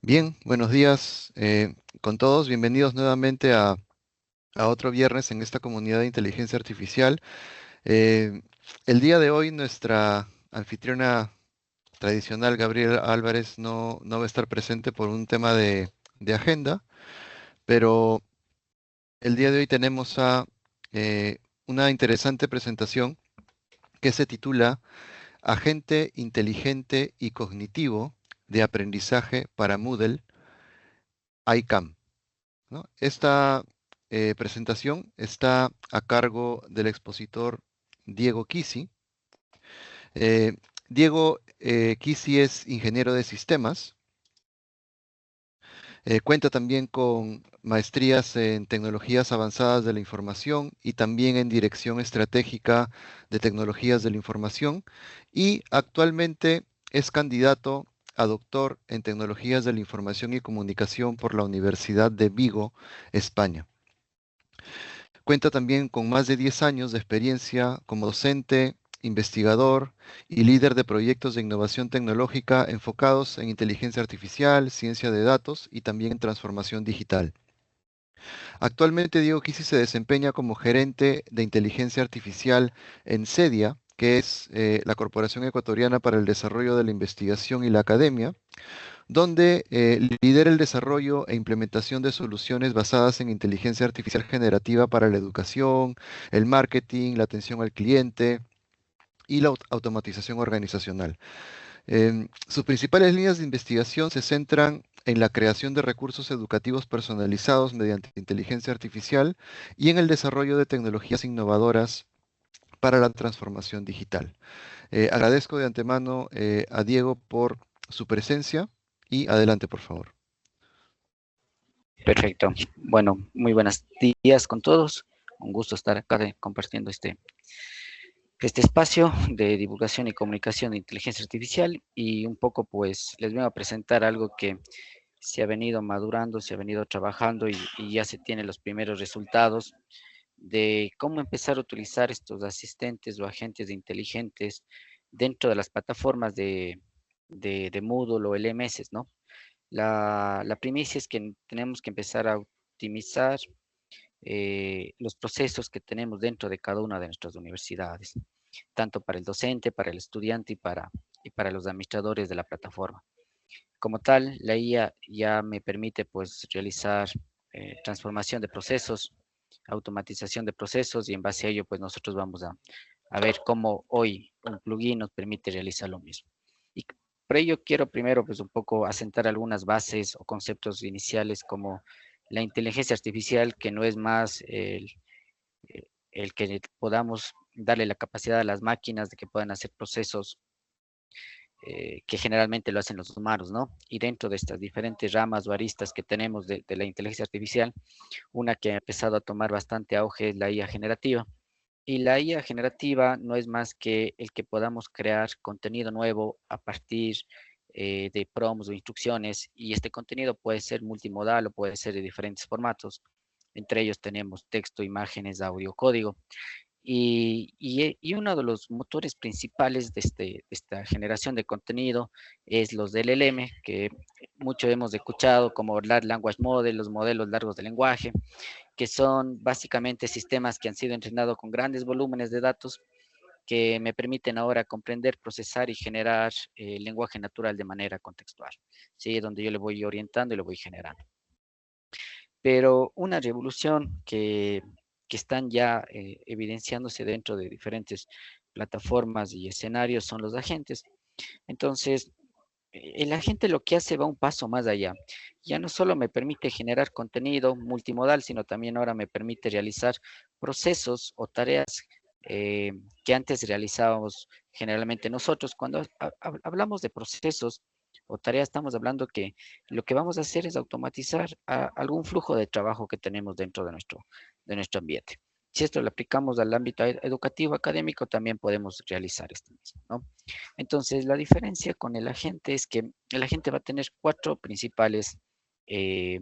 Bien, buenos días con todos. Bienvenidos nuevamente a otro viernes en esta comunidad de inteligencia artificial. Eh, el día de hoy nuestra anfitriona tradicional, Gabriel Álvarez, no va a estar presente por un tema de agenda, pero el día de hoy tenemos eh, una interesante presentación que se titula Agente inteligente y cognitivo de aprendizaje para Moodle, ICAM. ¿No? Esta presentación está a cargo del expositor Diego Kisi. Eh, Diego Kisi es ingeniero de sistemas. Cuenta también con maestrías en tecnologías avanzadas de la información y también en dirección estratégica de tecnologías de la información. Y actualmente es candidato a doctor en tecnologías de la información y comunicación por la Universidad de Vigo, España. Cuenta también con más de 10 años de experiencia como docente, investigador y líder de proyectos de innovación tecnológica enfocados en inteligencia artificial, ciencia de datos y también en transformación digital. Actualmente Diego Kisi se desempeña como gerente de inteligencia artificial en CEDIA, que es la Corporación Ecuatoriana para el Desarrollo de la Investigación y la Academia, donde lidera el desarrollo e implementación de soluciones basadas en inteligencia artificial generativa para la educación, el marketing, la atención al cliente y la automatización organizacional. Sus principales líneas de investigación se centran en la creación de recursos educativos personalizados mediante inteligencia artificial y en el desarrollo de tecnologías innovadoras para la transformación digital. Agradezco de antemano a Diego por su presencia y adelante, por favor. Perfecto. Bueno, muy buenos días con todos. Un gusto estar acá compartiendo este espacio de divulgación y comunicación de inteligencia artificial y un poco pues les vengo a presentar algo que se ha venido madurando, se ha venido trabajando y ya se tienen los primeros resultados de cómo empezar a utilizar estos asistentes o agentes inteligentes dentro de las plataformas de Moodle o LMS, ¿no? La primicia es que tenemos que empezar a optimizar los procesos que tenemos dentro de cada una de nuestras universidades, tanto para el docente, para el estudiante y para los administradores de la plataforma. Como tal, la IA ya me permite pues realizar transformación de procesos, automatización de procesos y en base a ello pues nosotros vamos a ver cómo hoy un plugin nos permite realizar lo mismo. Y por ello quiero primero pues un poco asentar algunas bases o conceptos iniciales como la inteligencia artificial, que no es más el que podamos darle la capacidad a las máquinas de que puedan hacer procesos que generalmente lo hacen los humanos, ¿no? Y dentro de estas diferentes ramas o aristas que tenemos de la inteligencia artificial, una que ha empezado a tomar bastante auge es la IA generativa. Y la IA generativa no es más que el que podamos crear contenido nuevo a partir de prompts o instrucciones, y este contenido puede ser multimodal o puede ser de diferentes formatos. Entre ellos tenemos texto, imágenes, audio, código. Y uno de los motores principales de esta generación de contenido es los del LLM, que mucho hemos escuchado como Large Language Model, los modelos largos de lenguaje, que son básicamente sistemas que han sido entrenados con grandes volúmenes de datos que me permiten ahora comprender, procesar y generar lenguaje natural de manera contextual, ¿sí? Donde yo le voy orientando y lo voy generando. Pero una revolución que están ya evidenciándose dentro de diferentes plataformas y escenarios son los agentes. Entonces, el agente lo que hace va un paso más allá. Ya no solo me permite generar contenido multimodal, sino también ahora me permite realizar procesos o tareas eh, que antes realizábamos generalmente nosotros. Cuando hablamos de procesos o tareas, estamos hablando que lo que vamos a hacer es automatizar algún flujo de trabajo que tenemos dentro de nuestro ambiente. Si esto lo aplicamos al ámbito educativo, académico, también podemos realizar esto mismo, ¿no? Entonces, la diferencia con el agente es que el agente va a tener cuatro principales eh,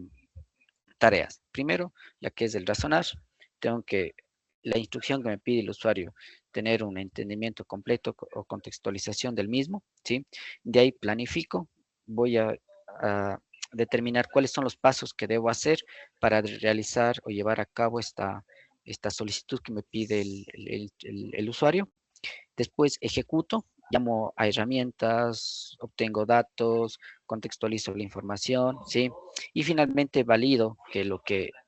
tareas. Primero, la que es el razonar. Tengo que, la instrucción que me pide el usuario, tener un entendimiento completo o contextualización del mismo, ¿sí? De ahí planifico, voy a determinar cuáles son los pasos que debo hacer para realizar o llevar a cabo esta solicitud que me pide el usuario. Después ejecuto, llamo a herramientas, obtengo datos, contextualizo la información, ¿sí? Y finalmente valido que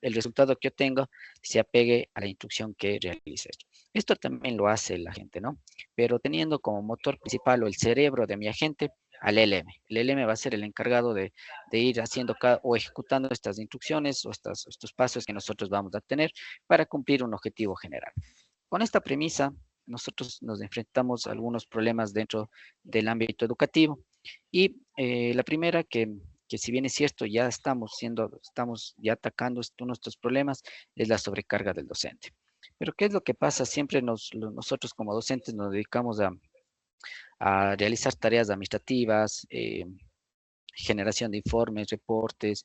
el resultado que obtengo se apegue a la instrucción que realice. Esto también lo hace la gente, ¿no? Pero teniendo como motor principal o el cerebro de mi agente al LM. El LM va a ser el encargado de ir haciendo o ejecutando estas instrucciones o estos pasos que nosotros vamos a tener para cumplir un objetivo general. Con esta premisa, nosotros nos enfrentamos a algunos problemas dentro del ámbito educativo. Y la primera que si bien es cierto, estamos ya atacando nuestros problemas, es la sobrecarga del docente. Pero ¿qué es lo que pasa? Siempre nosotros como docentes nos dedicamos a realizar tareas administrativas, generación de informes, reportes.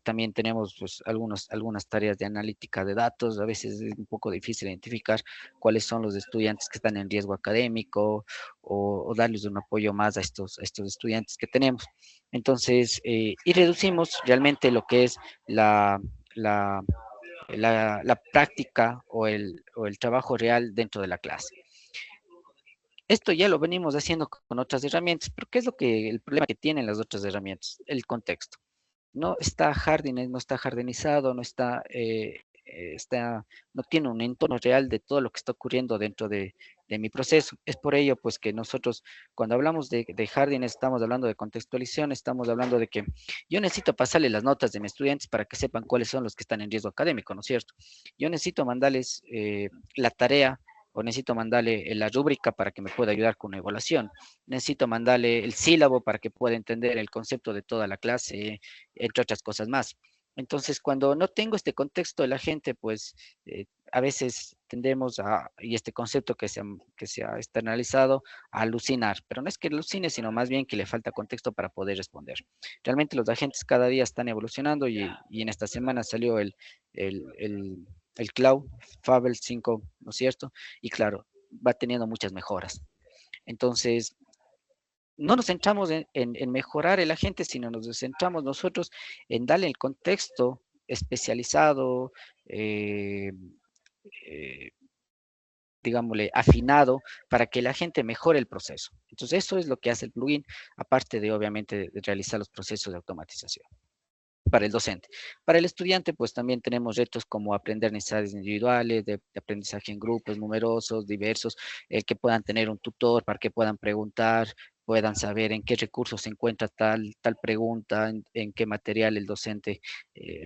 También tenemos pues, algunas tareas de analítica de datos. A veces es un poco difícil identificar cuáles son los estudiantes que están en riesgo académico o darles un apoyo más a estos estudiantes que tenemos. Entonces, y reducimos realmente lo que es la, la práctica o el trabajo real dentro de la clase. Esto ya lo venimos haciendo con otras herramientas, pero ¿qué es el problema que tienen las otras herramientas? El contexto. No está no está jardinizado, no tiene un entorno real de todo lo que está ocurriendo dentro de mi proceso. Es por ello, pues, que nosotros, cuando hablamos de Hardin, estamos hablando de contextualización, estamos hablando de que yo necesito pasarle las notas de mis estudiantes para que sepan cuáles son los que están en riesgo académico, ¿no es cierto? Yo necesito mandarles la tarea o necesito mandarle la rúbrica para que me pueda ayudar con una evaluación. Necesito mandarle el sílabo para que pueda entender el concepto de toda la clase, entre otras cosas más. Entonces, cuando no tengo este contexto de la gente, pues a veces tendemos y este concepto que se ha externalizado, a alucinar, pero no es que alucine, sino más bien que le falta contexto para poder responder. Realmente los agentes cada día están evolucionando y en esta semana salió el, el, el Cloud Fable 5, ¿no es cierto? Y claro, va teniendo muchas mejoras. Entonces, no nos centramos en mejorar el agente, sino nos centramos nosotros en darle el contexto especializado, eh, eh, digámosle, afinado para que la gente mejore el proceso. Entonces, eso es lo que hace el plugin, aparte de, obviamente, de realizar los procesos de automatización para el docente. Para el estudiante, pues también tenemos retos como aprender necesidades individuales, de aprendizaje en grupos numerosos, diversos, que puedan tener un tutor para que puedan preguntar, puedan saber en qué recursos se encuentra tal pregunta, en qué material el docente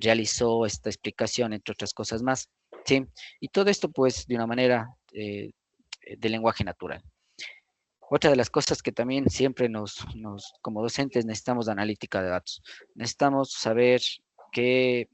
realizó esta explicación, entre otras cosas más. ¿Sí? Y todo esto, pues, de una manera de lenguaje natural. Otra de las cosas que también siempre como docentes necesitamos analítica de datos. Necesitamos saber qué,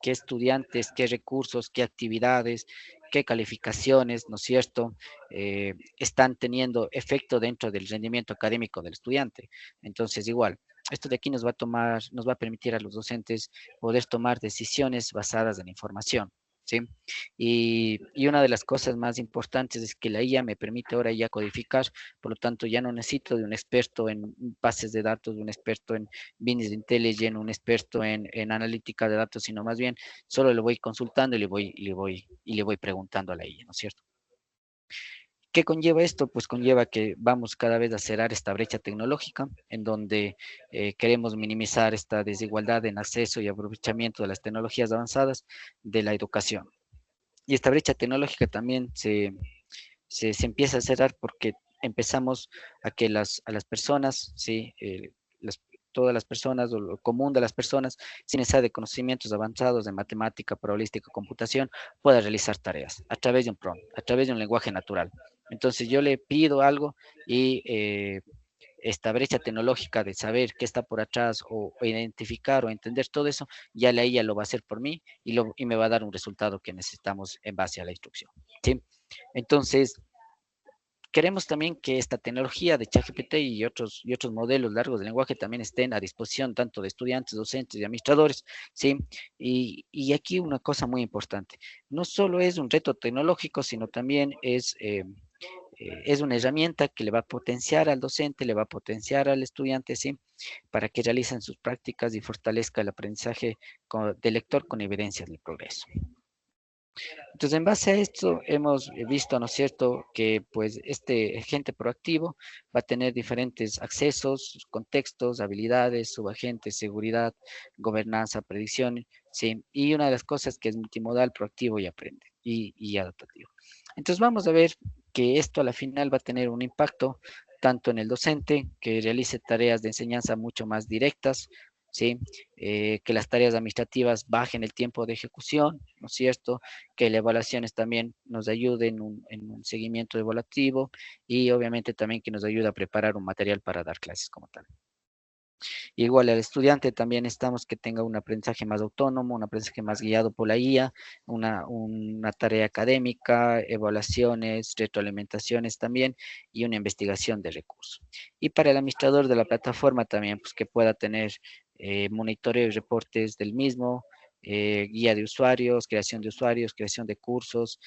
qué estudiantes, qué recursos, qué actividades, qué calificaciones, ¿no es cierto?, están teniendo efecto dentro del rendimiento académico del estudiante. Entonces, igual, esto de aquí nos va a permitir a los docentes poder tomar decisiones basadas en información. ¿Sí? Y una de las cosas más importantes es que la IA me permite ahora ya codificar, por lo tanto ya no necesito de un experto en bases de datos, de un experto en business intelligence, un experto en analítica de datos, sino más bien solo le voy consultando y le voy preguntando a la IA, ¿no es cierto? ¿Qué conlleva esto? Pues conlleva que vamos cada vez a cerrar esta brecha tecnológica en donde queremos minimizar esta desigualdad en acceso y aprovechamiento de las tecnologías avanzadas de la educación. Y esta brecha tecnológica también se empieza a cerrar porque empezamos a que a las personas, ¿sí? Todas las personas o lo común de las personas sin necesidad de conocimientos avanzados de matemática, probabilística, computación, pueda realizar tareas a través de un prompt, a través de un lenguaje natural. Entonces yo le pido algo y esta brecha tecnológica de saber qué está por atrás o identificar o entender todo eso, ya la IA lo va a hacer por mí y me va a dar un resultado que necesitamos en base a la instrucción. ¿Sí? Entonces, queremos también que esta tecnología de ChatGPT y otros modelos largos de lenguaje también estén a disposición tanto de estudiantes, docentes y administradores, ¿sí? Y aquí una cosa muy importante, no solo es un reto tecnológico, sino también es una herramienta que le va a potenciar al docente, le va a potenciar al estudiante, ¿sí? Para que realicen sus prácticas y fortalezca el aprendizaje del lector con evidencias del progreso. Entonces, en base a esto, hemos visto, ¿no es cierto?, que pues este agente proactivo va a tener diferentes accesos, contextos, habilidades, subagentes, seguridad, gobernanza, predicción, ¿sí? Y una de las cosas que es multimodal, proactivo y aprende, y adaptativo. Entonces, vamos a ver que esto a la final va a tener un impacto tanto en el docente, que realice tareas de enseñanza mucho más directas, ¿sí? Que las tareas administrativas bajen el tiempo de ejecución, ¿no es cierto? Que las evaluaciones también nos ayuden en un seguimiento evaluativo y obviamente también que nos ayude a preparar un material para dar clases como tal. Igual al estudiante también estamos que tenga un aprendizaje más autónomo, un aprendizaje más guiado por la IA, una tarea académica, evaluaciones, retroalimentaciones también y una investigación de recursos. Y para el administrador de la plataforma también, pues que pueda tener monitoreo y reportes del mismo, guía de usuarios, creación de cursos,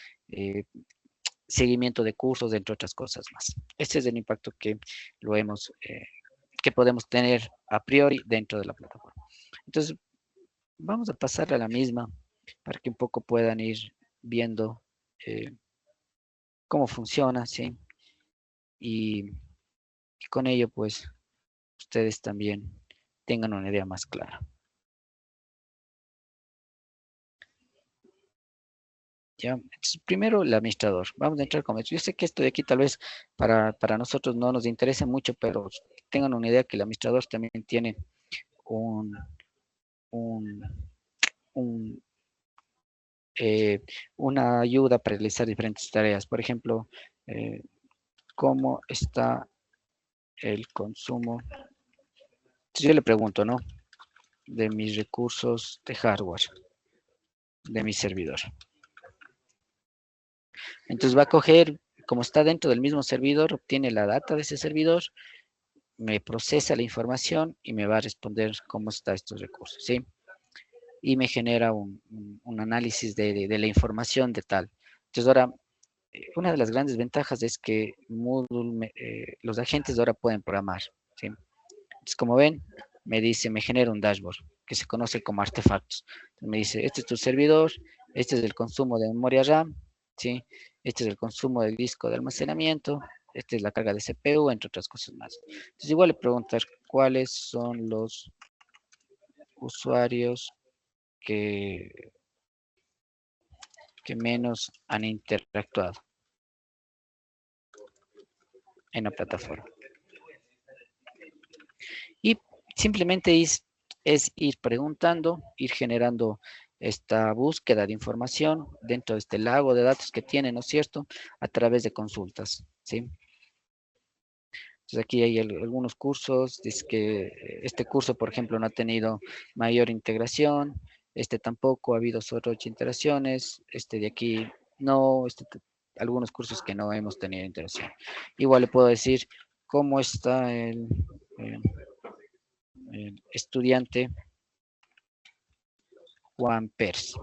seguimiento de cursos, entre otras cosas más. Este es el impacto que lo hemos que podemos tener a priori dentro de la plataforma. Entonces, vamos a pasar a la misma para que un poco puedan ir viendo cómo funciona, ¿sí? Y con ello, pues, ustedes también tengan una idea más clara. ¿Ya? Entonces, primero el administrador. Vamos a entrar con esto. Yo sé que esto de aquí tal vez para nosotros no nos interesa mucho, pero tengan una idea que el administrador también tiene un, un, un una ayuda para realizar diferentes tareas. Por ejemplo, eh, cómo está el consumo. Entonces yo le pregunto, ¿no? De mis recursos de hardware, de mi servidor. Entonces va a coger, como está dentro del mismo servidor, obtiene la data de ese servidor, me procesa la información y me va a responder cómo está estos recursos, ¿sí? Y me genera un análisis de la información de tal. Entonces ahora una de las grandes ventajas es que Moodle, los agentes ahora pueden programar, ¿sí? Entonces, como ven, me dice, me genera un dashboard que se conoce como artefactos. Entonces, me dice, este es tu servidor, este es el consumo de memoria RAM, ¿sí? Este es el consumo del disco de almacenamiento, esta es la carga de CPU, entre otras cosas más. Entonces, igual le preguntar cuáles son los usuarios que, que menos han interactuado en la plataforma. Y simplemente es ir preguntando, ir generando esta búsqueda de información dentro de este lago de datos que tiene, ¿no es cierto?, a través de consultas, ¿sí? Entonces aquí hay algunos cursos, dice que este curso, por ejemplo, no ha tenido mayor integración, este tampoco, ha habido solo 8 interacciones, este de aquí no, algunos cursos que no hemos tenido integración. Igual le puedo decir cómo está el estudiante Juan Pérez.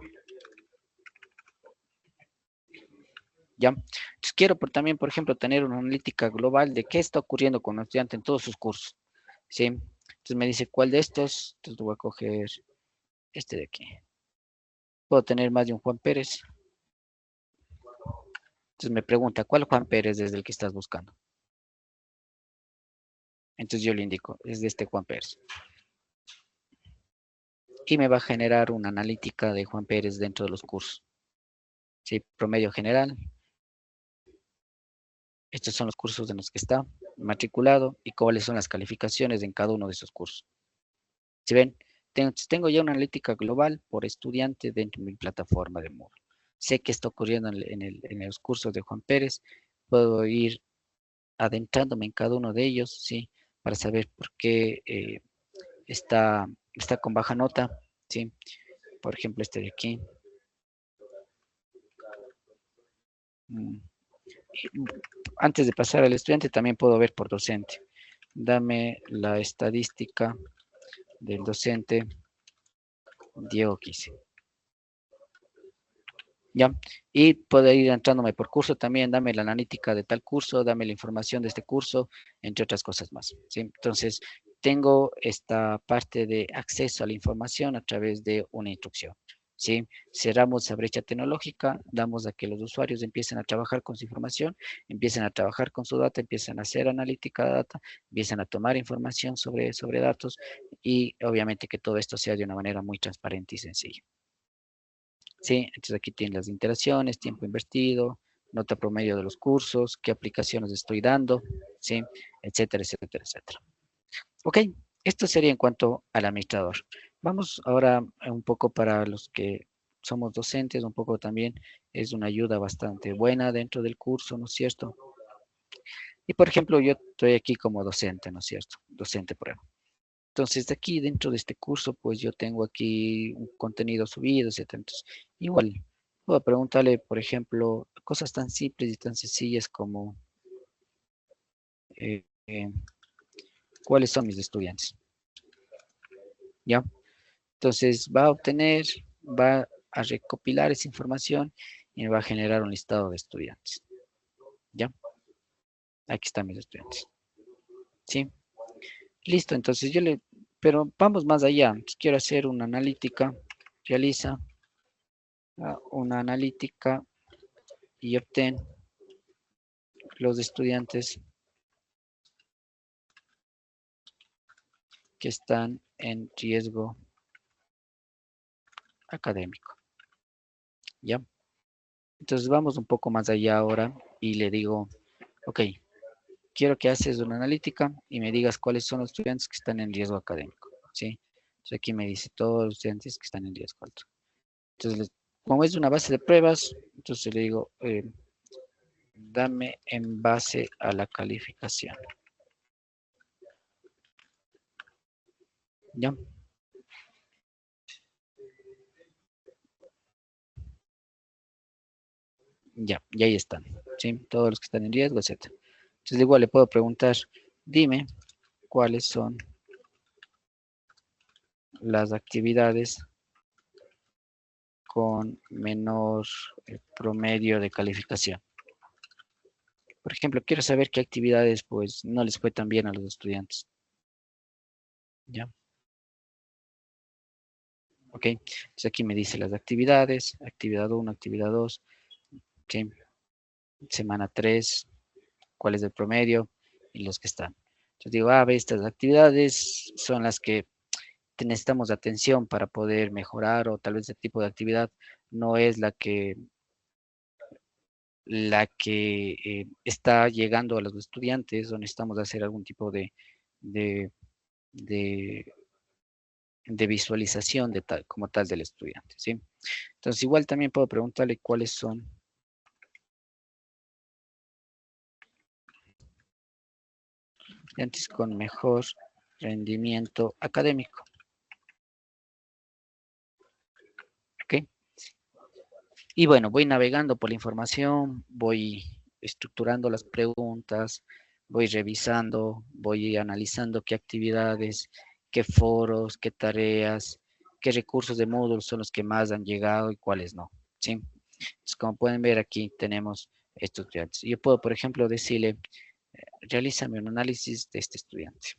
¿Ya? Entonces quiero también, por ejemplo, tener una analítica global de qué está ocurriendo con el estudiante en todos sus cursos, ¿sí? Entonces me dice, ¿cuál de estos? Entonces voy a coger este de aquí. Puedo tener más de un Juan Pérez. Entonces me pregunta, ¿cuál Juan Pérez es el que estás buscando? Entonces yo le indico, es de este Juan Pérez. Y me va a generar una analítica de Juan Pérez dentro de los cursos. ¿Sí? Promedio general. Estos son los cursos en los que está matriculado y cuáles son las calificaciones en cada uno de esos cursos. Si ven, tengo ya una analítica global por estudiante dentro de mi plataforma de Moodle. Sé qué está ocurriendo en los cursos de Juan Pérez. Puedo ir adentrándome en cada uno de ellos, ¿sí? Para saber por qué está con baja nota, ¿sí? Por ejemplo, este de aquí. antes de pasar al estudiante, también puedo ver por docente. Dame la estadística del docente Diego Quise. ¿Ya? Y puedo ir entrándome por curso también, dame la analítica de tal curso, dame la información de este curso, entre otras cosas más, ¿sí? Entonces, tengo esta parte de acceso a la información a través de una instrucción, ¿sí? Cerramos esa brecha tecnológica, damos a que los usuarios empiecen a trabajar con su información, empiecen a trabajar con su data, empiecen a hacer analítica de data, empiecen a tomar información sobre datos y obviamente que todo esto sea de una manera muy transparente y sencilla. ¿Sí? Entonces aquí tienen las interacciones, tiempo invertido, nota promedio de los cursos, qué aplicaciones estoy dando, ¿sí? Etcétera, etcétera, etcétera. Ok, esto sería en cuanto al administrador. Vamos ahora un poco para los que somos docentes, un poco también es una ayuda bastante buena dentro del curso, ¿no es cierto? Y por ejemplo, yo estoy aquí como docente, ¿no es cierto? Docente prueba. Entonces, de aquí dentro de este curso, pues yo tengo aquí un contenido subido, etcétera. Entonces, igual, puedo preguntarle, por ejemplo, cosas tan simples y tan sencillas como eh, eh, cuáles son mis estudiantes, ¿ya? Entonces, va a obtener, va a recopilar esa información y me va a generar un listado de estudiantes, ¿ya? Aquí están mis estudiantes, ¿sí? Listo, entonces pero vamos más allá. Quiero hacer una analítica, realiza una analítica y obtén los estudiantes que están en riesgo académico, ¿ya? Entonces vamos un poco más allá ahora y le digo, ok, quiero que haces una analítica y me digas cuáles son los estudiantes que están en riesgo académico, ¿sí? Entonces aquí me dice todos los estudiantes que están en riesgo alto. Entonces, como es una base de pruebas, entonces le digo, dame en base a la calificación, ¿ya? Ya, y ahí están, ¿sí? Todos los que están en riesgo, etcétera. Entonces igual le puedo preguntar, dime cuáles son las actividades con menor promedio de calificación. Por ejemplo, quiero saber qué actividades pues no les fue tan bien a los estudiantes. ¿Ya? Ok, entonces aquí me dice las actividades, actividad 1, actividad 2, ¿sí? Semana 3, cuál es el promedio y los que están. Entonces digo, ve, estas actividades son las que necesitamos atención para poder mejorar o tal vez ese tipo de actividad no es la que está llegando a los estudiantes o necesitamos hacer algún tipo de, de, de visualización como tal del estudiante, ¿sí? Entonces igual también puedo preguntarle cuáles son estudiantes con mejor rendimiento académico, ¿ok? Y bueno, voy navegando por la información, voy estructurando las preguntas, voy revisando, voy analizando qué actividades, qué foros, qué tareas, qué recursos de Moodle son los que más han llegado y cuáles no, ¿sí? Entonces, como pueden ver aquí tenemos estos estudiantes. Yo puedo, por ejemplo, decirle, realízame un análisis de este estudiante.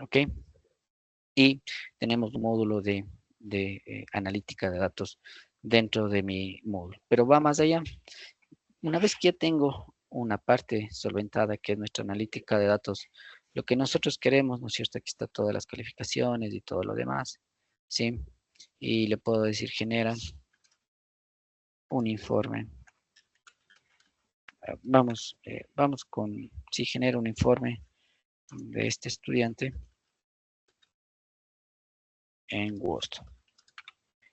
¿Ok? Y tenemos un módulo de analítica de datos dentro de mi módulo. Pero va más allá. Una vez que ya tengo una parte solventada, que es nuestra analítica de datos, lo que nosotros queremos, ¿no es cierto? Aquí está todas las calificaciones y todo lo demás, ¿sí? Y le puedo decir, genera un informe. Vamos con, si genera un informe de este estudiante en Word.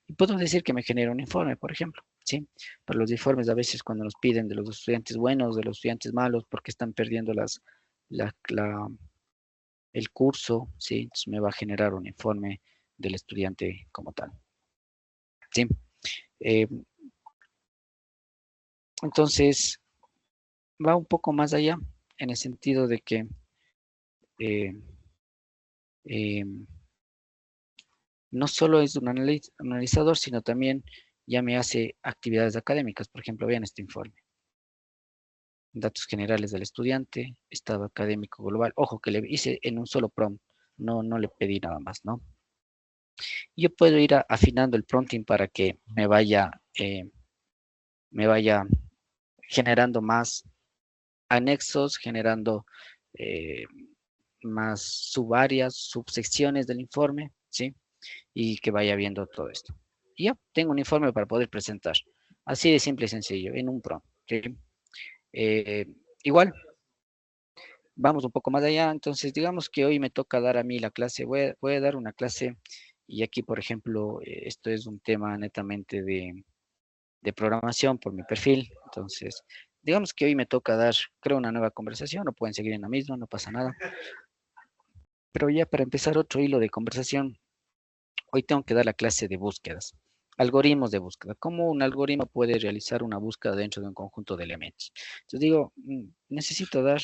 Y puedo decir que me genera un informe, por ejemplo, ¿sí? Para los informes a veces cuando nos piden de los estudiantes buenos, de los estudiantes malos, porque están perdiendo la, la, el curso, ¿sí? Entonces me va a generar un informe del estudiante como tal. ¿sí? Eh, entonces, va un poco más allá en el sentido de que eh, eh, no solo es un analizador, sino también ya me hace actividades académicas. Por ejemplo, vean este informe. Datos generales del estudiante, estado académico global. Ojo, que le hice en un solo prompt, no le pedí nada más, ¿no? Yo puedo ir afinando el prompting para que me vaya generando más anexos, generando eh, más subáreas, subsecciones del informe, ¿sí? Y que vaya viendo todo esto. Y ya, tengo un informe para poder presentar. Así de simple y sencillo, en un prompt, ¿sí? Eh, igual, vamos un poco más allá. Entonces, digamos que hoy me toca dar a mí la clase. Voy a dar una clase y aquí, por ejemplo, esto es un tema netamente de programación por mi perfil. Entonces, digamos que hoy me toca dar, creo, una nueva conversación, o pueden seguir en la misma, no pasa nada. Pero ya para empezar otro hilo de conversación, hoy tengo que dar la clase de búsquedas. Algoritmos de búsqueda. ¿Cómo un algoritmo puede realizar una búsqueda dentro de un conjunto de elementos? Entonces digo, necesito dar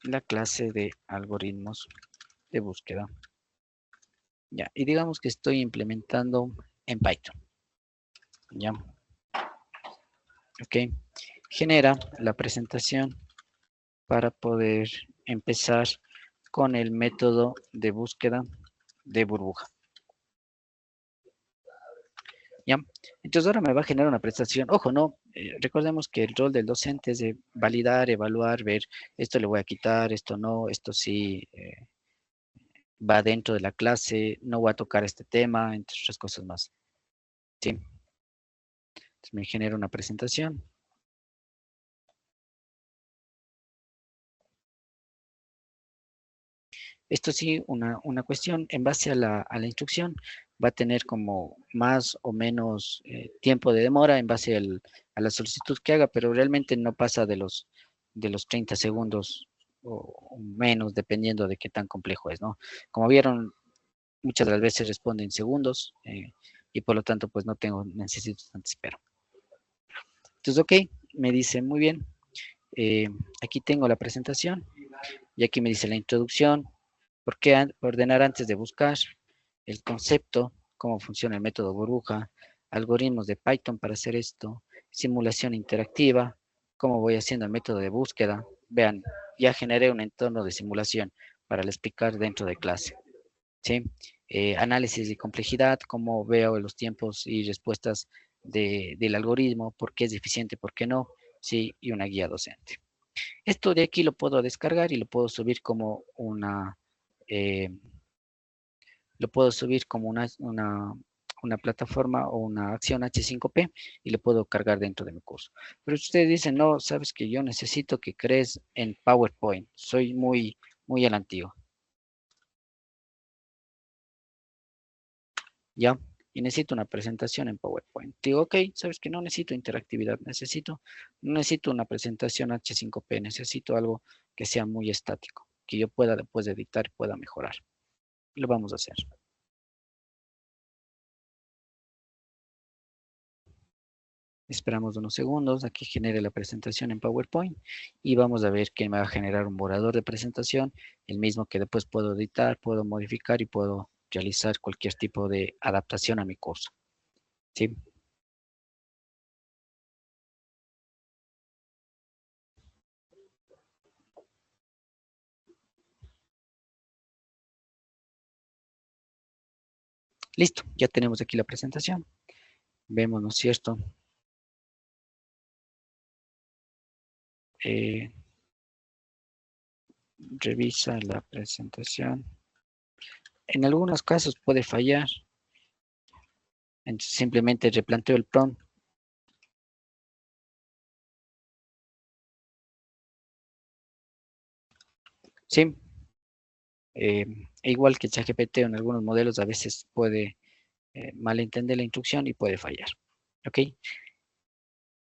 la clase de algoritmos de búsqueda. Ya, y digamos que estoy implementando en Python. Ya, ok. Genera la presentación para poder empezar con el método de búsqueda de burbuja. ¿Ya? Entonces ahora me va a generar una presentación. Ojo, no, recordemos que el rol del docente es de validar, evaluar, ver, esto le voy a quitar, esto no, esto sí va dentro de la clase, no voy a tocar este tema, entre otras cosas más. ¿Sí? Entonces me genera una presentación. Esto sí, una cuestión en base a la instrucción va a tener como más o menos tiempo de demora en base a la solicitud que haga, pero realmente no pasa de los 30 segundos o menos, dependiendo de qué tan complejo es, ¿no? Como vieron, muchas de las veces responde en segundos y por lo tanto, pues no necesito tanta espera. Entonces, ok, me dice, muy bien, aquí tengo la presentación y aquí me dice la introducción, por qué ordenar antes de buscar, el concepto, cómo funciona el método burbuja, algoritmos de Python para hacer esto, simulación interactiva, cómo voy haciendo el método de búsqueda. Vean, ya generé un entorno de simulación para explicar dentro de clase. ¿Sí? Análisis de complejidad, cómo veo los tiempos y respuestas del algoritmo, por qué es eficiente, por qué no, ¿sí? Y una guía docente. Esto de aquí lo puedo descargar y lo puedo subir como eh, una plataforma o una acción H5P y lo puedo cargar dentro de mi curso. Pero si ustedes dicen, no, sabes que yo necesito que crees en PowerPoint, soy muy a la antigua, ¿ya? Y necesito una presentación en PowerPoint. Digo, ok, sabes que no necesito interactividad, no necesito una presentación H5P, necesito algo que sea muy estático, que yo pueda después editar y pueda mejorar. Lo vamos a hacer. Esperamos unos segundos a que genere la presentación en PowerPoint y vamos a ver que me va a generar un borrador de presentación, el mismo que después puedo editar, puedo modificar y puedo realizar cualquier tipo de adaptación a mi curso. ¿Sí? Listo, ya tenemos aquí la presentación. Vemos, ¿no es cierto? Eh, revisa la presentación. En algunos casos puede fallar. Entonces simplemente replanteo el prompt. Sí, igual que ChatGPT en algunos modelos a veces puede malentender la instrucción y puede fallar. ¿Ok?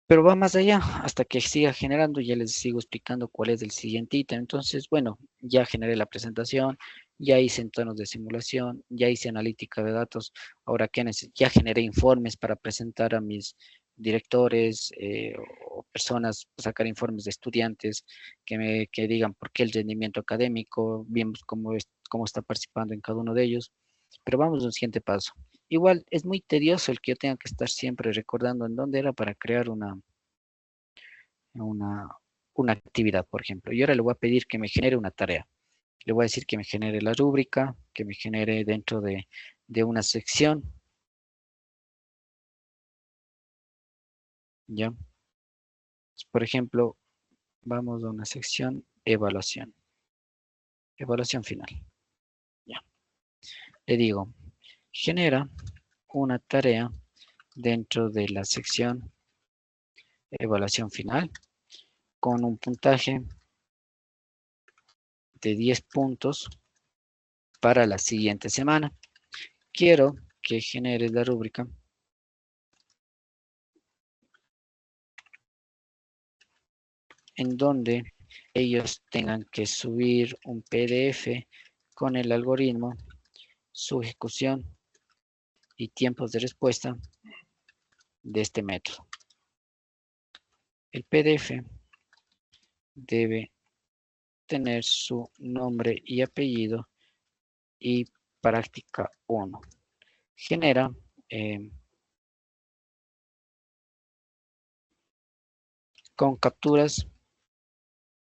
Pero va más allá, hasta que siga generando, ya les sigo explicando cuál es el siguiente ítem. Entonces, bueno, ya generé la presentación, ya hice entornos de simulación, ya hice analítica de datos, ahora que ya generé informes para presentar a mis directores o personas, sacar informes de estudiantes que digan por qué el rendimiento académico, vemos cómo está participando en cada uno de ellos, pero vamos a un siguiente paso. Igual es muy tedioso el que yo tenga que estar siempre recordando en dónde era para crear una, una actividad, por ejemplo. Y ahora le voy a pedir que me genere una tarea. Le voy a decir que me genere la rúbrica, que me genere dentro de una sección. ¿Ya? Por ejemplo, vamos a una sección evaluación. Evaluación final. Ya. Le digo, genera una tarea dentro de la sección evaluación final con un puntaje de 10 puntos para la siguiente semana. Quiero que generes la rúbrica en donde ellos tengan que subir un PDF con el algoritmo, su ejecución y tiempos de respuesta de este método. El PDF debe tener su nombre y apellido y práctica 1. Genera con capturas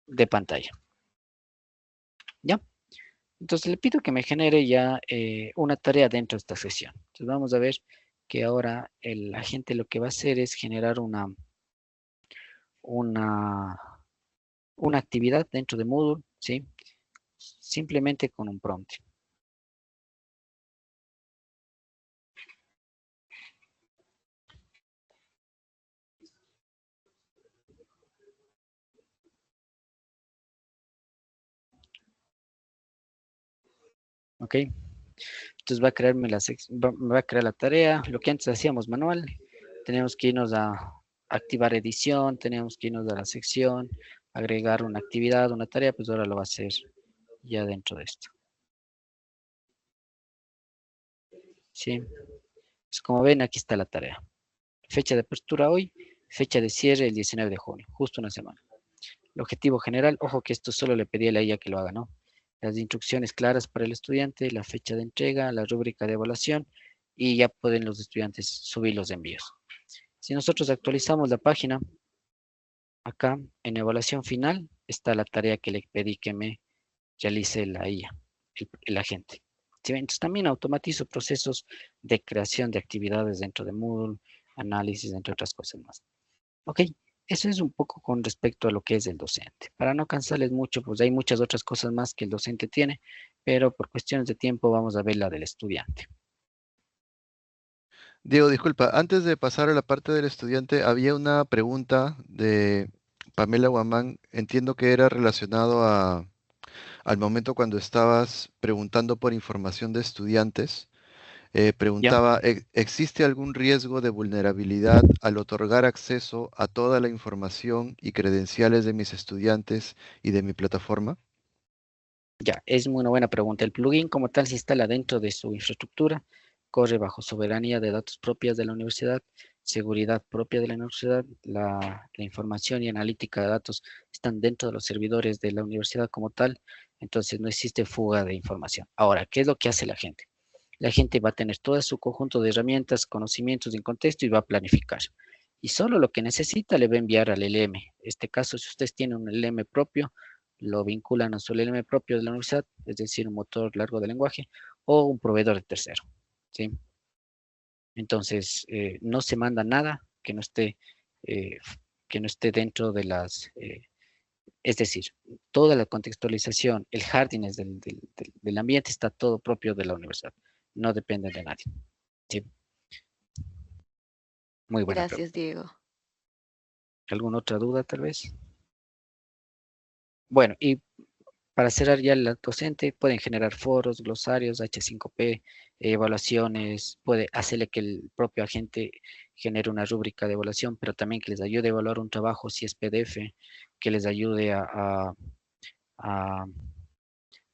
de pantalla. ¿Ya? Entonces le pido que me genere ya una tarea dentro de esta sesión. Entonces vamos a ver que ahora el agente lo que va a hacer es generar una, una actividad dentro de Moodle, ¿sí? Simplemente con un prompt. ¿Ok? Entonces va a crearme me va a crear la tarea, lo que antes hacíamos manual. Tenemos que irnos a activar edición, tenemos que irnos a la sección, agregar una actividad, una tarea, pues ahora lo va a hacer ya dentro de esto. ¿Sí? Pues como ven, aquí está la tarea. Fecha de apertura hoy, fecha de cierre el 19 de junio, justo una semana. El objetivo general, ojo que esto solo le pedí a la IA que lo haga, ¿no? Las instrucciones claras para el estudiante, la fecha de entrega, la rúbrica de evaluación y ya pueden los estudiantes subir los envíos. Si nosotros actualizamos la página, acá en evaluación final está la tarea que le pedí que me realice la IA, el agente. ¿Sí? Entonces también automatizo procesos de creación de actividades dentro de Moodle, análisis, entre otras cosas más. Ok, eso es un poco con respecto a lo que es el docente. Para no cansarles mucho, pues hay muchas otras cosas más que el docente tiene, pero por cuestiones de tiempo vamos a ver la del estudiante. Diego, disculpa, antes de pasar a la parte del estudiante, había una pregunta de Pamela Guamán. Entiendo que era relacionado al momento cuando estabas preguntando por información de estudiantes. ¿Ya? Preguntaba, ¿existe algún riesgo de vulnerabilidad al otorgar acceso a toda la información y credenciales de mis estudiantes y de mi plataforma? Ya, es una buena pregunta. El plugin como tal se instala dentro de su infraestructura, corre bajo soberanía de datos propias de la universidad, seguridad propia de la universidad, la información y analítica de datos están dentro de los servidores de la universidad como tal, entonces no existe fuga de información. Ahora, ¿qué es lo que hace la gente? La gente va a tener todo su conjunto de herramientas, conocimientos en contexto y va a planificar. Y solo lo que necesita le va a enviar al LM. En este caso, si ustedes tienen un LM propio, lo vinculan a su LM propio de la universidad, es decir, un motor largo de lenguaje o un proveedor de tercero. ¿Sí? Entonces, no se manda nada eh, que no esté dentro de es decir, toda la contextualización, el hardiness del ambiente está todo propio de la universidad. No depende de nadie. Sí, muy buena Gracias, pregunta. Diego. ¿Alguna otra duda, tal vez? Bueno, y para cerrar ya la docente, pueden generar foros, glosarios, H5P, evaluaciones, puede hacerle que el propio agente genere una rúbrica de evaluación, pero también que les ayude a evaluar un trabajo si es PDF, que les ayude a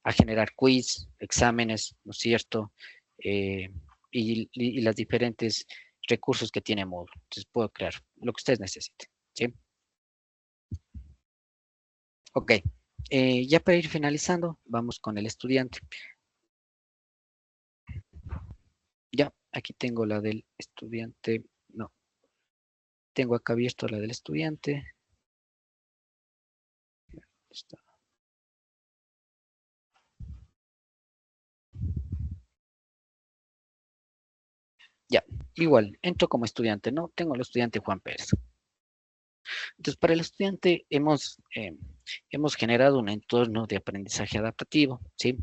a generar quiz, exámenes, ¿no es cierto? Y los diferentes recursos que tiene Moodle. Entonces puedo crear lo que ustedes necesiten, ¿sí? Ok, ya para ir finalizando, vamos con el estudiante. Ya, aquí tengo la del estudiante, no, tengo acá abierto la del estudiante. Está. Ya, igual, entro como estudiante, ¿no? Tengo el estudiante Juan Pérez. Entonces, para el estudiante hemos generado un entorno de aprendizaje adaptativo, ¿sí?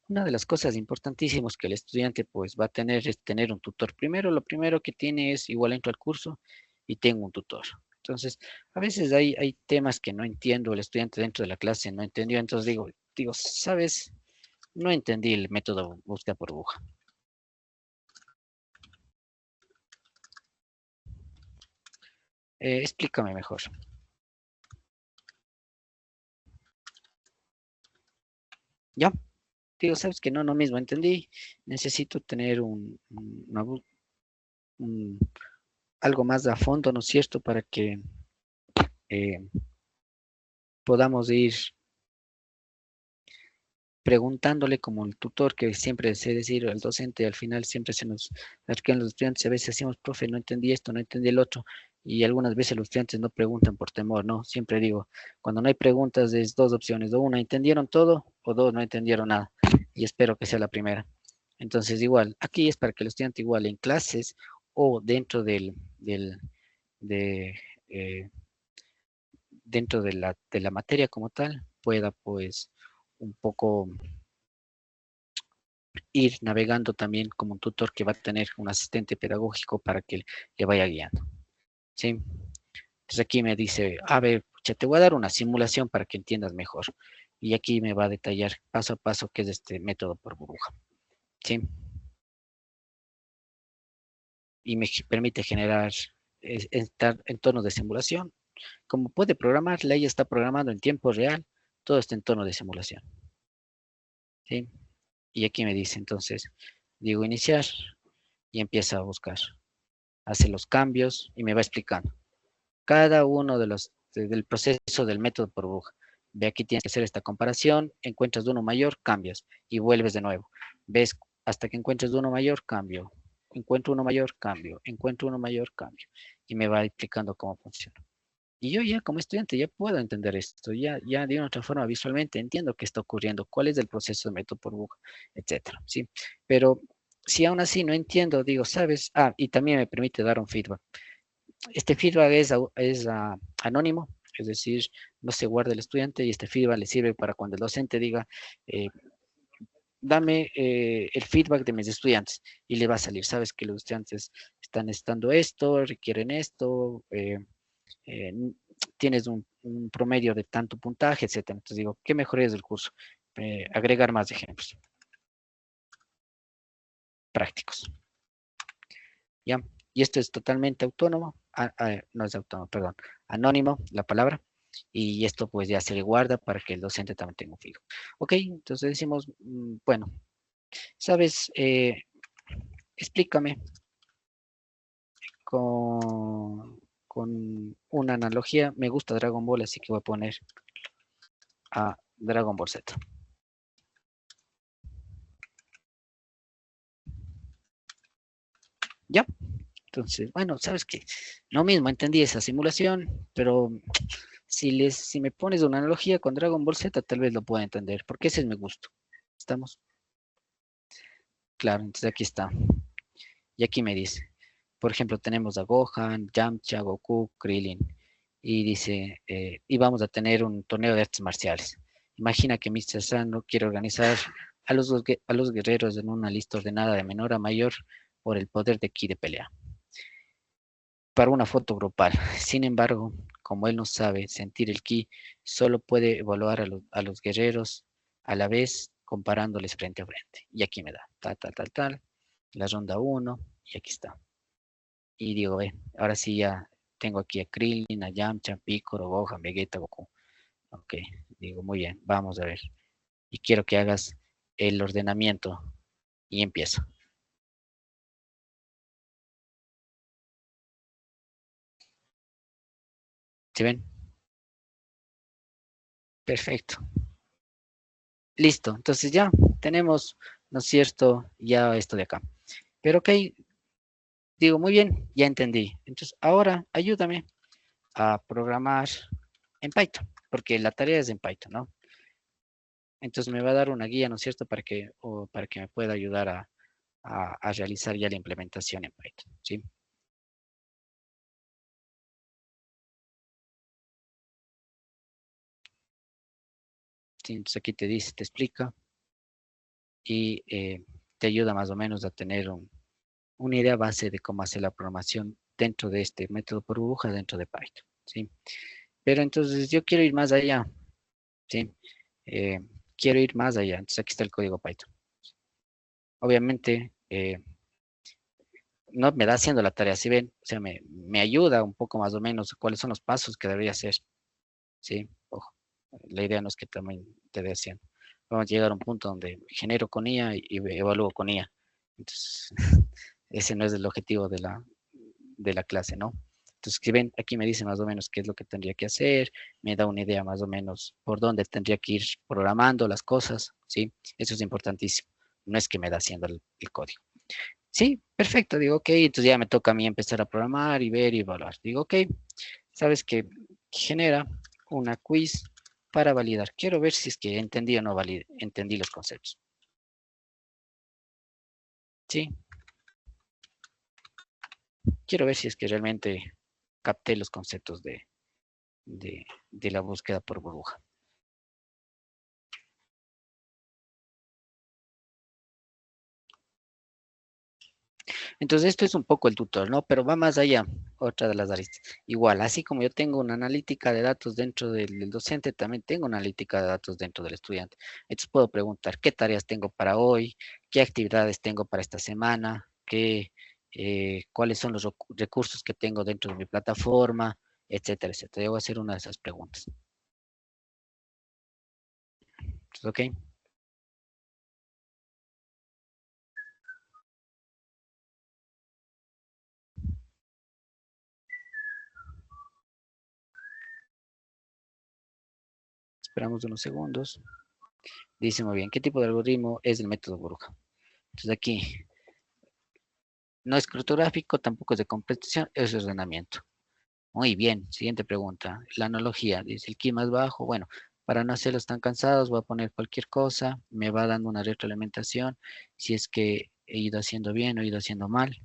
Una de las cosas importantísimas que el estudiante pues va a tener es tener un tutor. Primero, lo primero que tiene es, igual entro al curso y tengo un tutor. Entonces, a veces hay temas que no entiendo, el estudiante dentro de la clase no entendió, entonces digo, ¿sabes? No entendí el método búsqueda por burbuja. Explícame mejor. ¿Ya? Digo, ¿sabes que no mismo entendí? Necesito tener un- algo más a fondo, ¿no es cierto? Para que eh, podamos ir preguntándole como el tutor, que siempre sé decir, el docente, al final siempre se nos acercan los estudiantes, a veces decimos, profe, no entendí esto, no entendí el otro, y algunas veces los estudiantes no preguntan por temor, ¿no? Siempre digo, cuando no hay preguntas es dos opciones, o una, entendieron todo, o dos, no entendieron nada, y espero que sea la primera. Entonces, igual, aquí es para que el estudiante igual en clases o dentro de, eh, dentro de la materia como tal, pueda pues un poco ir navegando también como un tutor que va a tener un asistente pedagógico para que le vaya guiando, ¿sí? Entonces aquí me dice, a ver, pucha, te voy a dar una simulación para que entiendas mejor. Y aquí me va a detallar paso a paso qué es este método por burbuja, ¿sí? Y me permite generar entornos de simulación. Como puede programar, la IA está programando en tiempo real todo este entorno de simulación, ¿sí? Y aquí me dice, entonces, digo iniciar y empieza a buscar. Hace los cambios y me va explicando cada uno del proceso del método por burbuja. Ve, aquí tienes que hacer esta comparación, encuentras de uno mayor, cambias y vuelves de nuevo. Ves hasta que encuentres de uno mayor, cambio. Encuentro uno mayor, cambio. Encuentro uno mayor, cambio. Y me va explicando cómo funciona. Y yo ya como estudiante ya puedo entender esto, ya de una otra forma visualmente entiendo qué está ocurriendo, cuál es el proceso de método por burbuja, etcétera, ¿sí? Pero si aún así no entiendo, digo, ¿sabes? Y también me permite dar un feedback. Este feedback es anónimo, es decir, no se guarda el estudiante y este feedback le sirve para cuando el docente diga, eh, dame el feedback de mis estudiantes y le va a salir, sabes que los estudiantes están necesitando esto, requieren esto, eh, tienes un promedio de tanto puntaje, etcétera. Entonces digo, ¿qué mejorías del curso? Agregar más ejemplos prácticos, ¿ya? Y esto es totalmente autónomo, no es autónomo, perdón, anónimo, la palabra, y esto pues ya se le guarda para que el docente también tenga un fijo. Ok, entonces decimos, bueno, sabes, explícame con una analogía, me gusta Dragon Ball, así que voy a poner a Dragon Ball Z. ¿Ya? Entonces, bueno, sabes que no mismo entendí esa simulación, pero si me pones una analogía con Dragon Ball Z, tal vez lo pueda entender, porque ese es mi gusto. ¿Estamos? Claro, entonces aquí está. Y aquí me dice, por ejemplo, tenemos a Gohan, Yamcha, Goku, Krillin, y dice, y vamos a tener un torneo de artes marciales. Imagina que Mr. Sano quiere organizar a los guerreros en una lista ordenada de menor a mayor por el poder de ki de pelea, para una foto grupal. Sin embargo, como él no sabe sentir el ki, solo puede evaluar a los guerreros a la vez comparándoles frente a frente. Y aquí me da tal, la ronda uno y aquí está. Y digo, ahora sí ya tengo aquí a Krillin, a Yamcha, Piccolo, Gohan, Vegeta, Goku. Ok, digo, muy bien, vamos a ver. y quiero que hagas el ordenamiento y empiezo. ¿Sí ven? Perfecto. Listo. Entonces ya tenemos, ¿no es cierto? Ya esto de acá. Pero ok, digo, muy bien, ya entendí. Entonces ahora ayúdame a programar en Python, porque la tarea es en Python, ¿no? Entonces me va a dar una guía, ¿no es cierto? Para que me pueda ayudar a realizar ya la implementación en Python, ¿sí? Sí, entonces aquí te dice, te explica y te ayuda más o menos a tener una idea base de cómo hacer la programación dentro de este método por burbuja dentro de Python, ¿sí? Pero entonces yo quiero ir más allá, ¿sí? Eh, quiero ir más allá. Entonces aquí está el código Python. Obviamente, no me da haciendo la tarea, ¿sí ven? O sea, me ayuda un poco más o menos cuáles son los pasos que debería hacer, ¿sí? Ojo, la idea no es que también te dé haciendo. Vamos a llegar a un punto donde genero con IA y evalúo con IA. Entonces, ese no es el objetivo de la clase, ¿no? Entonces, si ven, aquí me dice más o menos qué es lo que tendría que hacer, me da una idea más o menos por dónde tendría que ir programando las cosas, ¿sí? Eso es importantísimo. No es que me da haciendo el código. Sí, perfecto. Digo, ok, entonces ya me toca a mí empezar a programar y ver y evaluar. Digo, ok, sabes que genera una quiz para validar. Quiero ver si es que entendí o no entendí los conceptos. Sí, quiero ver si es que realmente capté los conceptos de la búsqueda por burbuja. Entonces, esto es un poco el tutor, ¿no? Pero va más allá, otra de las aristas. Igual, así como yo tengo una analítica de datos dentro del docente, también tengo una analítica de datos dentro del estudiante. Entonces, puedo preguntar qué tareas tengo para hoy, qué actividades tengo para esta semana, cuáles son los recursos que tengo dentro de mi plataforma, etcétera, etcétera. Yo voy a hacer una de esas preguntas. Entonces, ¿ok? Esperamos unos segundos. Dice muy bien, ¿qué tipo de algoritmo es el método burbuja? Entonces, aquí no es criptográfico, tampoco es de comprensión, es ordenamiento. Muy bien, siguiente pregunta. La analogía, dice el ki más bajo. Bueno, para no hacerlos tan cansados, voy a poner cualquier cosa. Me va dando una retroalimentación. Si es que he ido haciendo bien o he ido haciendo mal.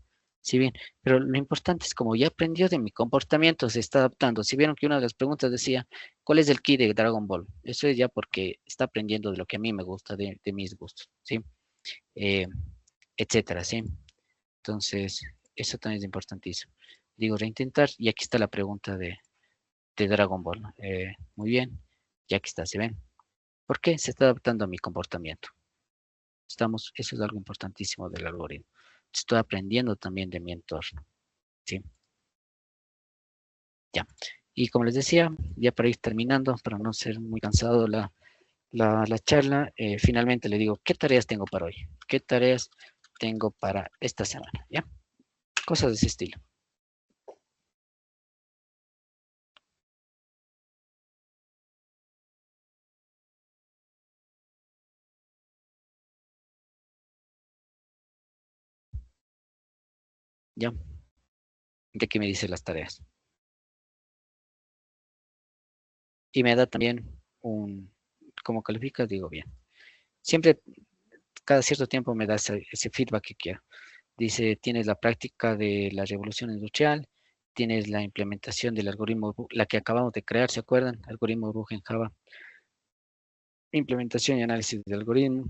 Sí, bien. Pero lo importante es como ya aprendió de mi comportamiento, se está adaptando. Si vieron que una de las preguntas decía, ¿cuál es el ki de Dragon Ball? Eso es ya porque está aprendiendo de lo que a mí me gusta, de mis gustos, ¿sí? Eh, etcétera, ¿sí? Entonces, eso también es importantísimo. Digo, reintentar, y aquí está la pregunta de Dragon Ball. Muy bien, ya que está, ¿se ven? ¿Por qué? Se está adaptando a mi comportamiento. Eso es algo importantísimo del algoritmo. Estoy aprendiendo también de mi entorno, ¿sí? Ya. Y como les decía, ya para ir terminando, para no ser muy cansado la charla, finalmente le digo, ¿qué tareas tengo para hoy? ¿Qué tareas tengo para esta semana? ¿Ya? Cosas de ese estilo. ¿Ya? ¿De qué me dice las tareas? Y me da también ¿cómo calificas? Digo bien. Siempre, cada cierto tiempo me da ese feedback que quiero. Dice, tienes la práctica de la revolución industrial, tienes la implementación del algoritmo, la que acabamos de crear, ¿se acuerdan? Algoritmo burbuja en Java. Implementación y análisis del algoritmo.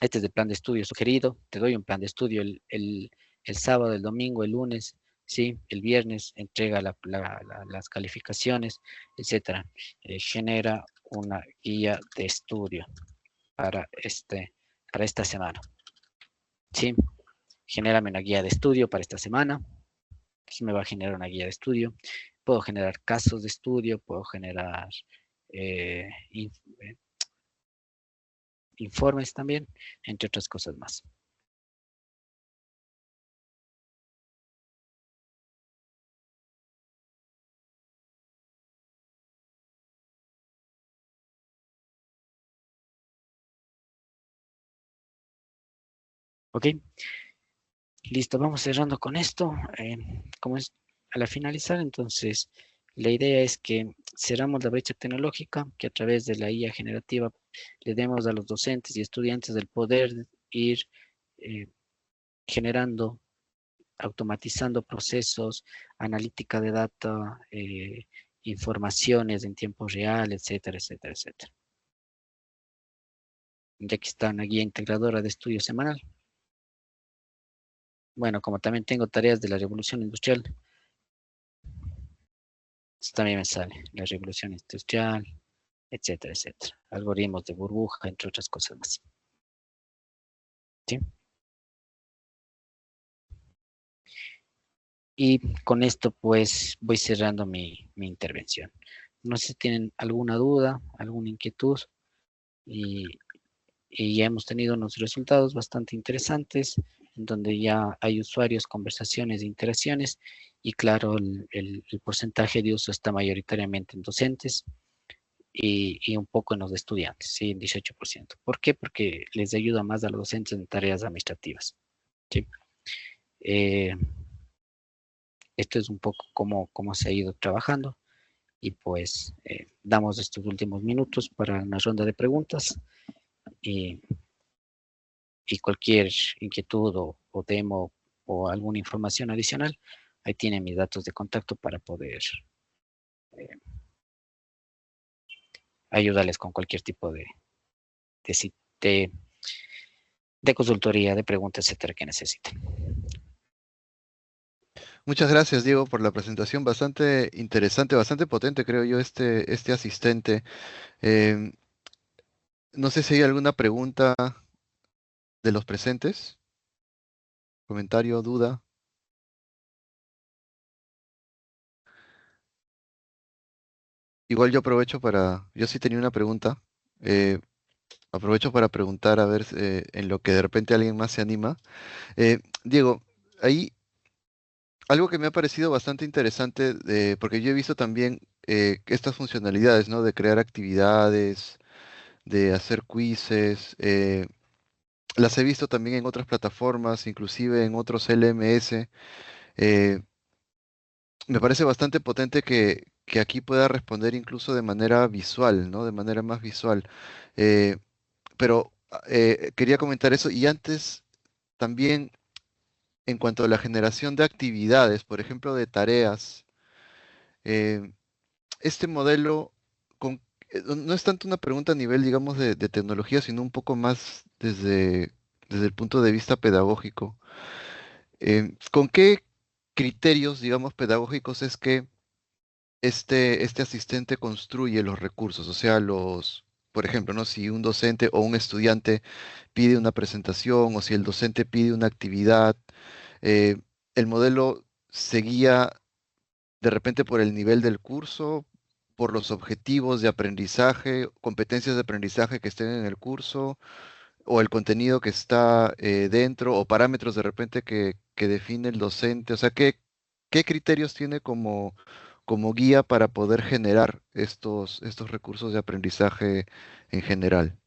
Este es el plan de estudio sugerido. Te doy un plan de estudio el sábado, el domingo, el lunes, ¿sí? El viernes entrega las calificaciones, etcétera. Genera una guía de estudio para, para esta semana, ¿sí? Genérame una guía de estudio para esta semana. Entonces me va a generar una guía de estudio. Puedo generar casos de estudio, puedo generar eh, informes también, entre otras cosas más. ¿Ok? Listo, vamos cerrando con esto. Como es a la finalizar, entonces, la idea es que cerramos la brecha tecnológica, que a través de la IA generativa le demos a los docentes y estudiantes el poder ir eh, generando, automatizando procesos, analítica de data, informaciones en tiempo real, etcétera, etcétera, etcétera. Ya que está una guía integradora de estudio semanal. Bueno, como también tengo tareas de la revolución industrial, esto también me sale, la revolución industrial, etcétera, etcétera. Algoritmos de burbuja, entre otras cosas más. ¿Sí? Y con esto pues voy cerrando mi intervención. No sé si tienen alguna duda, alguna inquietud y, y ya hemos tenido unos resultados bastante interesantes en donde ya hay usuarios, conversaciones, interacciones y claro, el porcentaje de uso está mayoritariamente en docentes y un poco en los estudiantes, ¿sí? En 18%. ¿Por qué? Porque les ayuda más a los docentes en tareas administrativas, ¿sí? Eh, Esto es un poco cómo se ha ido trabajando y pues damos estos últimos minutos para una ronda de preguntas y, y cualquier inquietud o demo o alguna información adicional, ahí tienen mis datos de contacto para poder eh, ayudarles con cualquier tipo de, de, de consultoría, de preguntas, etcétera, que necesiten. Muchas gracias, Diego, por la presentación. Bastante interesante, bastante potente, creo yo, este asistente. Em, no sé si hay alguna pregunta de los presentes, comentario, duda. Igual yo aprovecho yo sí tenía una pregunta. eh, Aprovecho para preguntar a ver en lo que de repente alguien más se anima. Diego, ahí algo que me ha parecido bastante interesante, porque yo he visto también estas funcionalidades, ¿no? De crear actividades, de hacer quizzes. Las he visto también en otras plataformas, inclusive en otros LMS. eh, Me parece bastante potente que aquí pueda responder incluso de manera visual, ¿no? De manera más visual. Eh, pero quería comentar eso. Y antes, también en cuanto a la generación de actividades, por ejemplo, de tareas, eh, este modelo no es tanto una pregunta a nivel, digamos, de tecnología, sino un poco más desde el punto de vista pedagógico. ¿Con qué criterios, digamos, pedagógicos es que este asistente construye los recursos? O sea, por ejemplo, ¿no? Si un docente o un estudiante pide una presentación o si el docente pide una actividad, eh, el modelo se guía de repente por el nivel del curso, por los objetivos de aprendizaje, competencias de aprendizaje que estén en el curso, o el contenido que está dentro, o parámetros de repente que define el docente. O sea, ¿qué criterios tiene como guía para poder generar estos recursos de aprendizaje en general?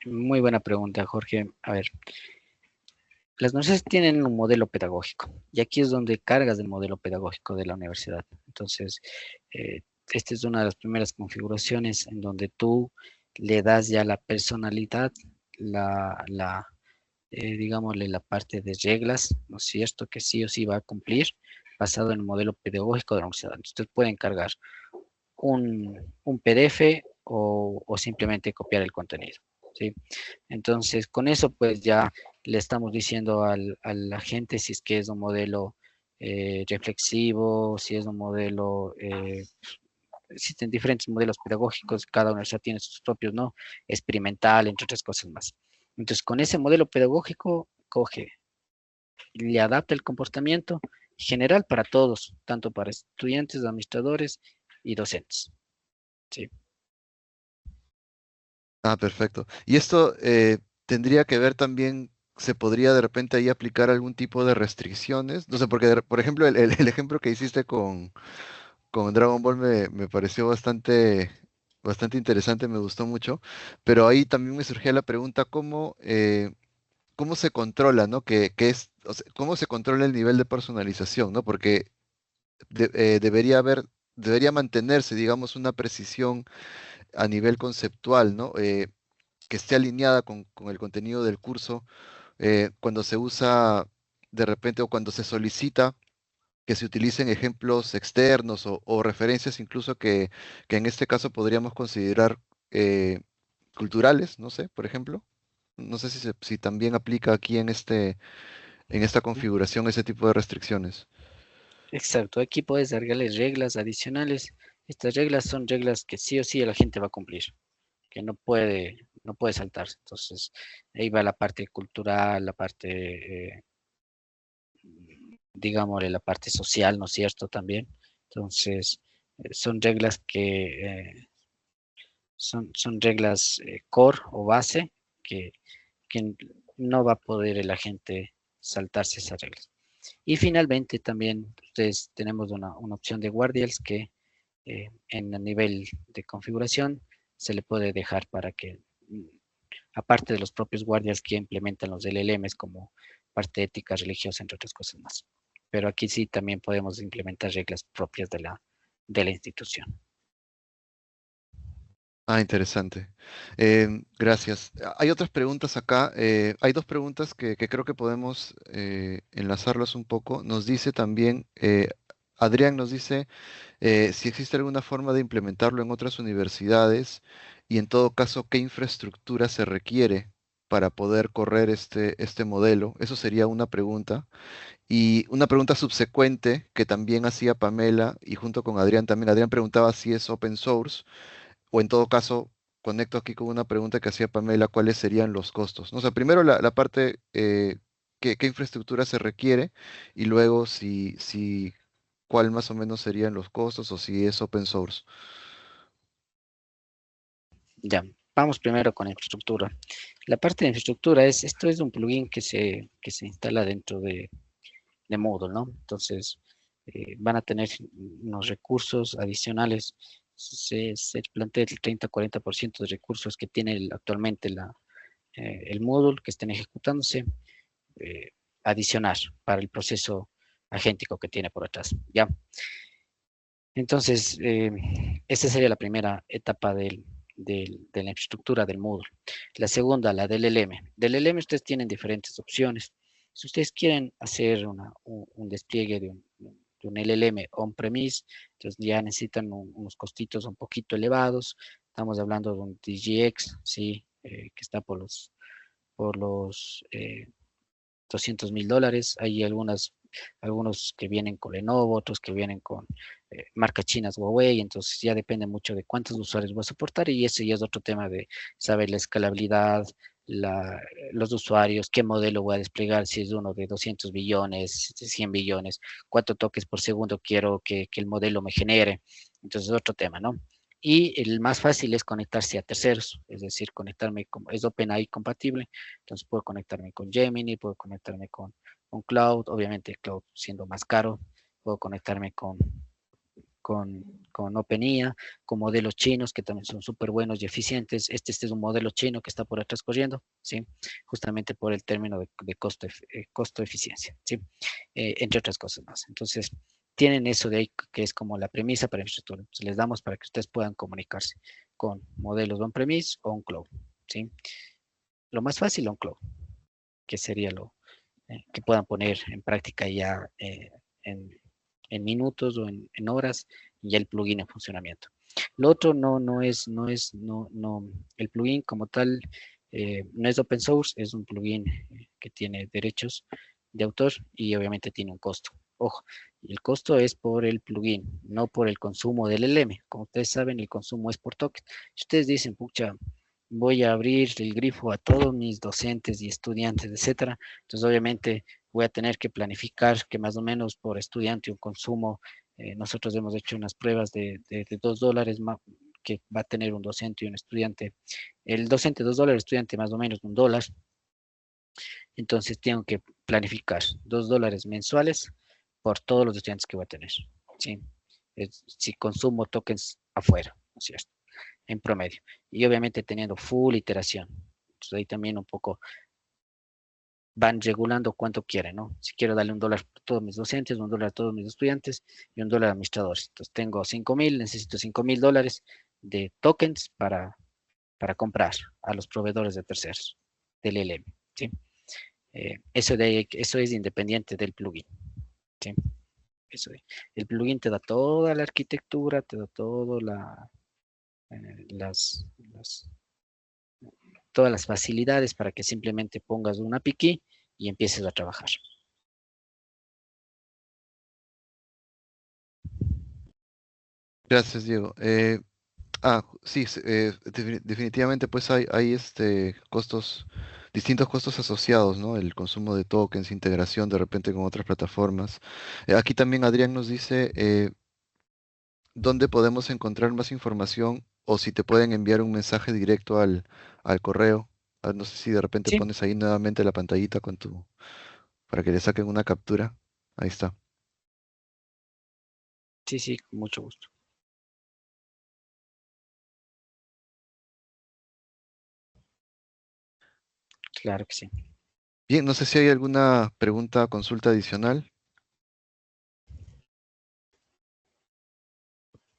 Muy buena pregunta, Jorge. A ver, las universidades tienen un modelo pedagógico y aquí es donde cargas el modelo pedagógico de la universidad. Entonces, eh, esta es una de las primeras configuraciones en donde tú le das ya la personalidad, digámosle, la parte de reglas, ¿no es cierto? Que sí o sí va a cumplir basado en el modelo pedagógico de la universidad. Entonces, ustedes pueden cargar un PDF o simplemente copiar el contenido, ¿sí? Entonces, con eso pues ya le estamos diciendo a la gente si es que es un modelo reflexivo, si es un modelo, existen diferentes modelos pedagógicos, cada universidad tiene sus propios, ¿no? Experimental, entre otras cosas más. Entonces, con ese modelo pedagógico, coge, le adapta el comportamiento general para todos, tanto para estudiantes, administradores y docentes, ¿sí? Ah, perfecto. Y esto tendría que ver también, se podría de repente ahí aplicar algún tipo de restricciones. No sé, porque por ejemplo el ejemplo que hiciste con Dragon Ball me pareció bastante interesante, me gustó mucho, pero ahí también me surgía la pregunta cómo se controla, ¿no? O sea, cómo se controla el nivel de personalización, ¿no? Porque debería mantenerse, digamos, una precisión a nivel conceptual, ¿no? Que esté alineada con el contenido del curso, cuando se usa de repente o cuando se solicita que se utilicen ejemplos externos o referencias incluso que en este caso podríamos considerar eh, culturales, no sé, por ejemplo. No sé si también aplica aquí en esta ¿Mm? configuración ese tipo de restricciones. Exacto, aquí puedes agregarle reglas adicionales. Estas reglas son reglas que sí o sí la gente va a cumplir, que no puede saltarse. Entonces, ahí va la parte cultural, la parte, digámosle, la parte social, ¿no es cierto? También. Entonces, son reglas son reglas core o base que, que no va a poder la gente saltarse esas reglas. Y finalmente también ustedes tenemos una opción de guardias que en el nivel de configuración se le puede dejar para que, aparte de los propios guardias que implementan los LLMs como parte ética religiosa, entre otras cosas más. Pero aquí sí también podemos implementar reglas propias de la institución. Ah, interesante. Gracias. Hay otras preguntas acá. Hay dos preguntas que creo que podemos enlazarlas un poco. Nos dice también, Adrián nos dice si existe alguna forma de implementarlo en otras universidades y en todo caso, qué infraestructura se requiere para poder correr este modelo. Eso sería una pregunta. Y una pregunta subsecuente que también hacía Pamela y junto con Adrián también. Adrián preguntaba si es open source o en todo caso, conecto aquí con una pregunta que hacía Pamela, ¿cuáles serían los costos? ¿No? O sea, primero la parte, qué infraestructura se requiere y luego cuál más o menos serían los costos o si es open source. Ya, vamos primero con la infraestructura. La parte de infraestructura esto es un plugin que se instala dentro de Moodle, ¿no? Entonces, van a tener unos recursos adicionales. Se plantea el 30-40% de recursos que tiene actualmente el Moodle que estén ejecutándose, eh, adicionar para el proceso agéntico que tiene por atrás, ¿ya? Entonces, esa sería la primera etapa de la infraestructura del Moodle. La segunda, la del LM. Del LM ustedes tienen diferentes opciones. Si ustedes quieren hacer un despliegue de un LLM on-premise, entonces ya necesitan unos costitos un poquito elevados. Estamos hablando de un DGX, ¿sí? Que está por los $200,000. Hay algunos que vienen con Lenovo, otros que vienen con marcas chinas Huawei, entonces ya depende mucho de cuántos usuarios va a soportar y ese ya es otro tema de saber la escalabilidad, la, los usuarios, qué modelo voy a desplegar, si es uno de 200 billones, de 100 billones, cuántos toques por segundo quiero que el modelo me genere. Entonces es otro tema, ¿no? Y el más fácil es conectarse a terceros, es decir, es OpenAI compatible, entonces puedo conectarme con Gemini, puedo conectarme con Cloud, obviamente Cloud siendo más caro, puedo conectarme con OpenIA, con modelos chinos que también son súper buenos y eficientes. Este es un modelo chino que está por atrás corriendo, ¿sí? Justamente por el término de costo-eficiencia, ¿sí? Entre otras cosas más. Entonces, tienen eso de ahí que es como la premisa para infraestructura. Entonces, les damos para que ustedes puedan comunicarse con modelos on-premise o on-cloud, ¿sí? Lo más fácil on-cloud, que sería lo que puedan poner en práctica ya en, en minutos o en horas ya el plugin en funcionamiento. Lo otro no, el plugin como tal no es open source, es un plugin que tiene derechos de autor y obviamente tiene un costo. Ojo, el costo es por el plugin, no por el consumo del LM. Como ustedes saben, el consumo es por token. Si ustedes dicen, pucha, voy a abrir el grifo a todos mis docentes y estudiantes, etcétera, entonces obviamente voy a tener que planificar que más o menos por estudiante un consumo, nosotros hemos hecho unas pruebas de $2 que va a tener un docente y un estudiante. El docente $2, el estudiante más o menos $1. Entonces tengo que planificar $2 mensuales por todos los estudiantes que voy a tener. ¿Sí? Si consumo tokens afuera, ¿no es cierto? En promedio. Y obviamente teniendo full iteración. Entonces ahí también un poco van regulando cuánto quieren, ¿no? Si quiero darle $1 a todos mis docentes, $1 a todos mis estudiantes y $1 a administradores. Entonces tengo 5.000, necesito $5.000 de tokens para comprar a los proveedores de terceros del LM, ¿sí? Eso es independiente del plugin, ¿sí? El plugin te da toda la arquitectura, te da las, todas las facilidades para que simplemente pongas una API key y empieces a trabajar. Gracias, Diego. Sí, definitivamente pues hay costos, distintos costos asociados, ¿no? El consumo de tokens, integración de repente con otras plataformas. Aquí también Adrián nos dice dónde podemos encontrar más información o si te pueden enviar un mensaje directo al correo. No sé si de repente Sí, pones ahí nuevamente la pantallita para que le saquen una captura. Ahí está. sí, sí, con mucho gusto. Claro que sí. Bien, no sé si hay alguna pregunta, consulta adicional.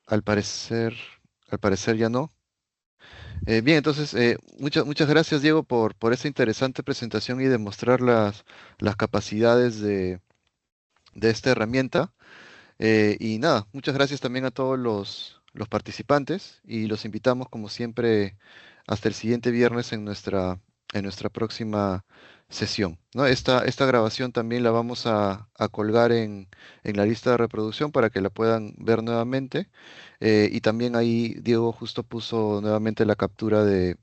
Al parecer, al parecer ya no. Bien, entonces, muchas gracias, Diego, por esta interesante presentación y demostrar las capacidades de esta herramienta. Y nada, muchas gracias también a todos los participantes y los invitamos, como siempre, hasta el siguiente viernes en nuestra próxima sesión, ¿no? Esta grabación también la vamos a colgar en la lista de reproducción para que la puedan ver nuevamente. Y también ahí Diego justo puso nuevamente la captura de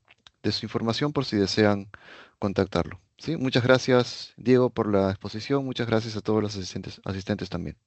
su información por si desean contactarlo. ¿Sí? Muchas gracias, Diego, por la exposición. Muchas gracias a todos los asistentes también.